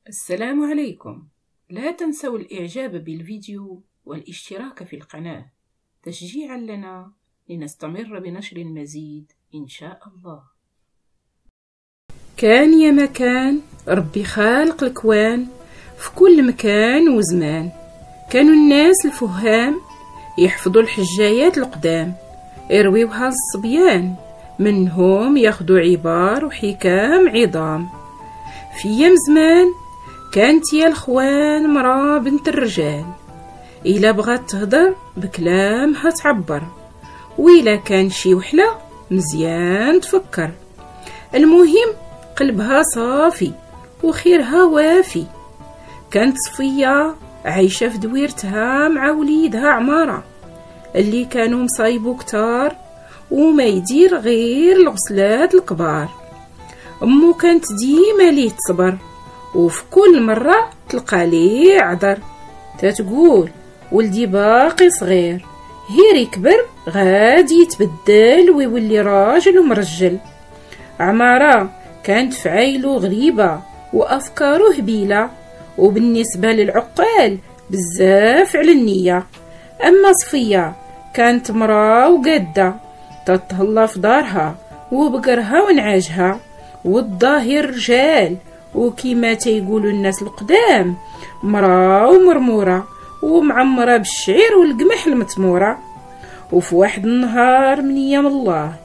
السلام عليكم. لا تنسوا الإعجاب بالفيديو والاشتراك في القناة تشجيعا لنا لنستمر بنشر المزيد إن شاء الله. كان يا مكان ربي خالق الكوان في كل مكان وزمان. كانوا الناس الفهام يحفظوا الحجايات القدام، يرويوها للصبيان، منهم ياخدوا عبار وحكام عظام. في ايام زمان كانت يا الخوان مرا بنت الرجال، إلا بغات تهدر بكلامها تعبر، وإلا كان شي وحلة مزيان تفكر. المهم قلبها صافي وخيرها وافي. كانت صفية عايشة في دويرتها مع وليدها عمارة، اللي كانوا مصايبو كتار وما يدير غير الغسلات الكبار. أمو كانت ديما ليه تصبر، وفي كل مرة تلقى ليه عذر، تتقول ولدي باقي صغير، هير يكبر غادي يتبدل ويولي راجل ومرجل. عمارة كانت فعايلو غريبة وأفكاره هبيلة، وبالنسبة للعقال بزاف على النية. أما صفية كانت مرا وقادة، تتهلا في دارها وبقرها ونعاجها، والظاهر رجال، وكيما تيقولوا الناس القدام مرا ومرمورة ومعمرة بالشعير والقمح المتمورة. وفي واحد النهار من ايام الله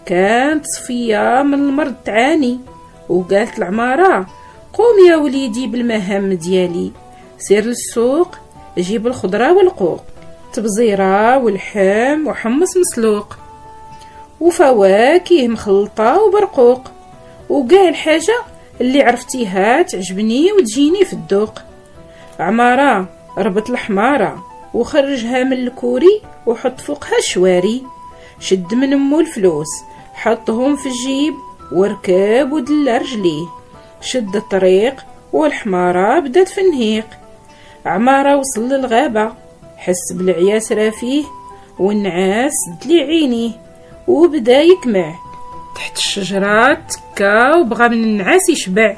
كانت صفية من المرض تعاني، وقالت العمارة قوم يا وليدي بالمهام ديالي، سير للسوق جيب الخضرة والقوق، تبزيرة والحم وحمص مسلوق وفواكه مخلطة وبرقوق، وقال الحاجة اللي عرفتيها تعجبني وتجيني في الذوق. عمارة ربط الحمارة وخرجها من الكوري وحط فوقها الشواري، شد من امو الفلوس حطهم في الجيب وركب ودلى رجليه، شد الطريق والحمارة بدات في النهيق. عمارة وصل للغابة، حس بالعياس رافيه والنعاس دلي عينيه، وبدا يكمع تحت الشجرة تكا وبغى من النعاس يشبع.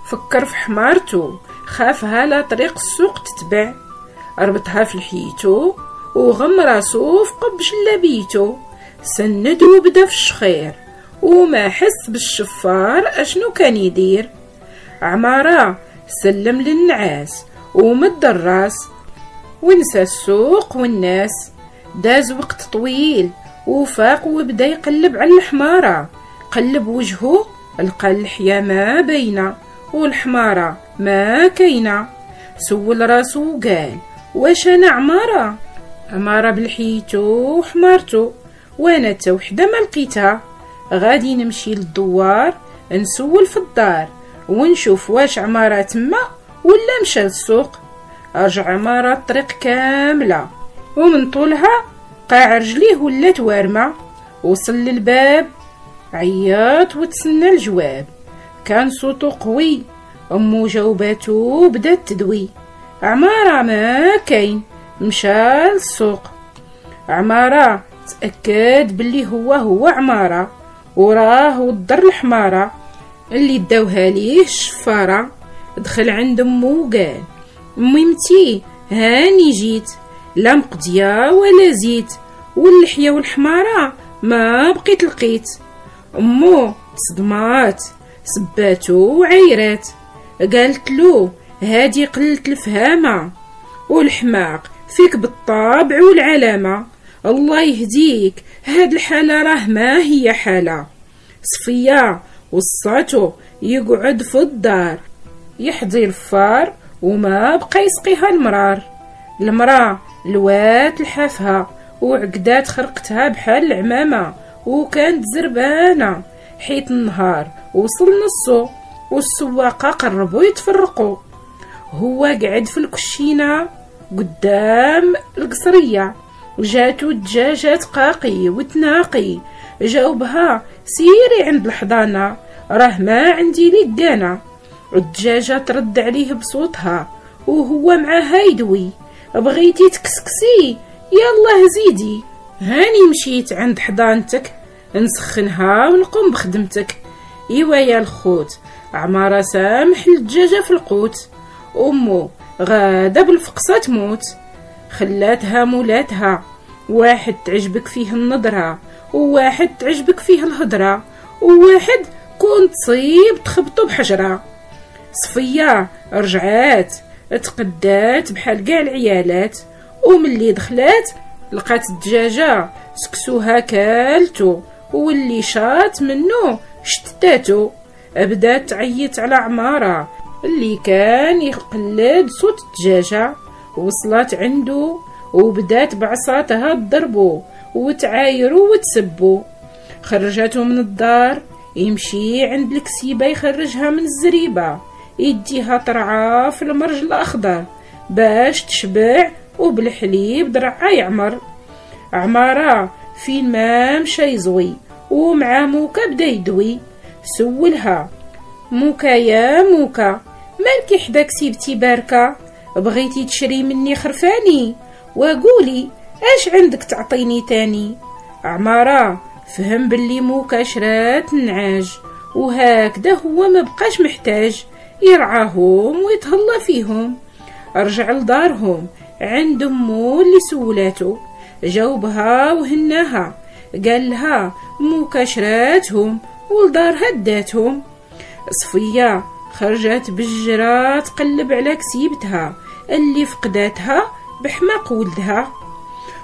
فكر في حمارتو، خافها لا طريق السوق تتبع، ربطها في لحيتو وغم راسو في قب جلابيتو، سند وبدا في الشخير وما حس بالشفار اشنو كان يدير. عمارة سلم للنعاس ومد الراس ونسى السوق والناس. داز وقت طويل وفاق وبدا يقلب على الحمارة، قلب وجهه لقى اللحية ما باينة والحمارة ما كاينة. سول راسو وقال واش انا عمارة؟ عمارة بلحيتو وحمارتو، وانا تا وحدة ما لقيتها. غادي نمشي للدوار نسول في الدار ونشوف واش عمارة تما ولا مشى للسوق. رجع عمارة الطريق كاملة ومن طولها قاع رجليه ولات وارمة. وصل للباب عياط وتسنى الجواب، كان صوتو قوي. امو جاوباتو بدات تدوي، عمارة ما كاين، مشى للسوق. عمارة تأكد باللي هو عمارة، وراه ودر الحمارة اللي داوها ليه الشفارة. دخل عند امو وقال ميمتي هاني جيت، لا مقدية ولا زيت، واللحية والحمارة ما بقيت لقيت. امو تصدمات سباتو وعيرات، قالت له هادي قلة الفهامة والحماق فيك بالطابع والعلامة، الله يهديك هاد الحالة راه ما هي حالة. صفية وصاتو يقعد في الدار يحضي الفار وما بقى يسقيها المرار. المرا لوات لحافها وعقدات خرقتها بحال العمامة، وكانت زربانة حيت النهار وصل نصو والسواقة قربوا يتفرقوا. هو قعد في الكشينة قدام القصرية، وجاتو دجاجة تقاقي وتناقي، جاوبها سيري عند الحضانة راه ما عندي ليك قانا. الدجاجة ترد عليه بصوتها وهو معاها يدوي، بغيتي تكسكسي يالله زيدي، هاني مشيت عند حضانتك نسخنها ونقوم بخدمتك. ايوا يا الخوت، عمارة سامح الدجاجة في القوت، أمو غادا بالفقصة تموت. خلاتها مولاتها، واحد تعجبك فيه النظرة، وواحد تعجبك فيه الهضرة، وواحد كون تصيب تخبطو بحجرة. صفية رجعات تقدات بحال كاع العيالات، وملي دخلات لقات الدجاجة سكسوها كالتو، واللي شاط منو شتاتو. بدات تعيط على عمارة اللي كان يقلد صوت الدجاجة، وصلت عنده وبدات بعصاتها تضربو وتعايرو وتسبو. خرجته من الدار يمشي عند الكسيبة يخرجها من الزريبة، يديها طرعة في المرج الأخضر باش تشبع وبالحليب درعا يعمر. عمارة فين ما مشى يزوي ومع موكا بدا يدوي. سولها: موكا يا موكا، مالكي حداك سيبتي باركة؟ بغيتي تشري مني خرفاني؟ وقولي اش عندك تعطيني تاني؟ عمارة فهم باللي موكا شرات النعاج، وهكذا هو ما بقاش محتاج يرعاهم ويتهلا فيهم. رجع لدارهم عند امو اللي سولاتو، جاوبها وهناها، قال لها موكا شراتهم ولدارها داتهم. صفية خرجت بالجرة تقلب على كسيبتها اللي فقداتها بحماق ولدها،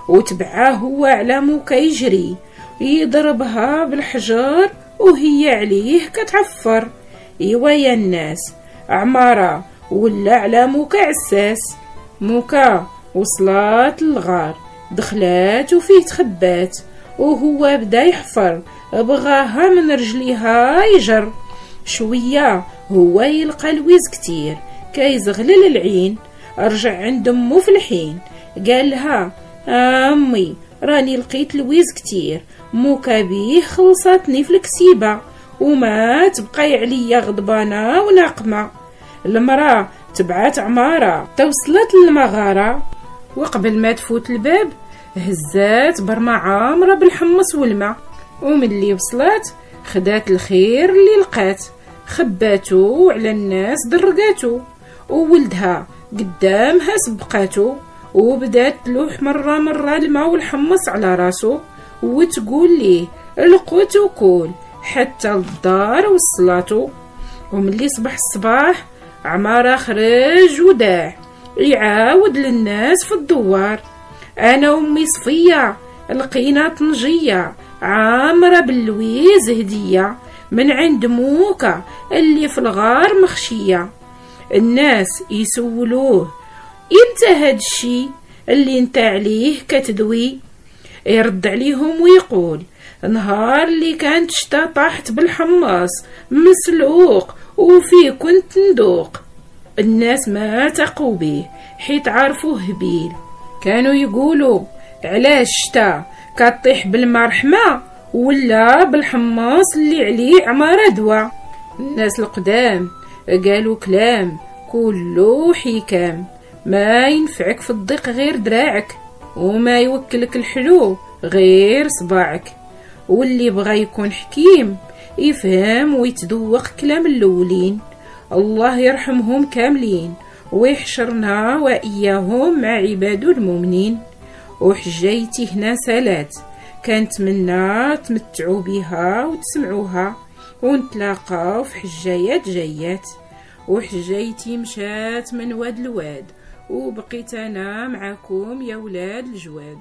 وتبعاه هو على موكا يجري يضربها بالحجر وهي عليه كتعفر. ايوا يا الناس، عمارة ولا على موكا عساس. موكا وصلات للغار، دخلات وفيه تخبات، وهو بدا يحفر، بغاها من رجليها يجر. شوية هو يلقى الويز كتير كيزغلل العين. رجع عند امو في الحين، قال لها: امي راني لقيت الويز كتير، موكا بيه خلصتني في الكسيبة وما تبقاي عليا غضبانة وناقمة. المرأة تبعت عمارة توصلت للمغارة، وقبل ما تفوت الباب هزات برمة عامرة بالحمص والماء، وملي وصلت خدات الخير اللي لقات، خباتو على الناس درقاتو، وولدها قدامها سبقاتو، وبدات تلوح مرة مرة الماء والحمص على راسو وتقول ليه: القوت وكول، حتى للدار وصلاتو. وملي صبح الصباح عمارة خرج وداع يعاود للناس في الدوار: انا وامي صفية لقينا طنجية عامرة باللويز هدية من عند موكا اللي في الغار مخشية. الناس يسولوه: امتى هاد الشي اللي انت عليه كتدوي؟ يرد عليهم ويقول: نهار اللي كانت شتا طاحت بالحمص مسلوق وفيه كنت ندوق. الناس ما تقوا به حيت عارفوه هبيل، كانوا يقولوا: علاش شتا كطيح بالما رحمة ولا بالحمص اللي عليه عمارة دوا. الناس القدام قالوا كلام كله حكام: ما ينفعك في الضيق غير دراعك، وما يوكلك الحلو غير صباعك. واللي بغى يكون حكيم يفهم ويتذوق كلام الأولين. الله يرحمهم كاملين ويحشرنا وإياهم مع عباده المؤمنين. وحجيتي هنا سالات، كانت منا تمتعوا بها وتسمعوها، ونتلاقاو في حجايات جايات. وحجيتي مشات من واد لواد، وبقيت أنا معكم يا ولاد الجواد.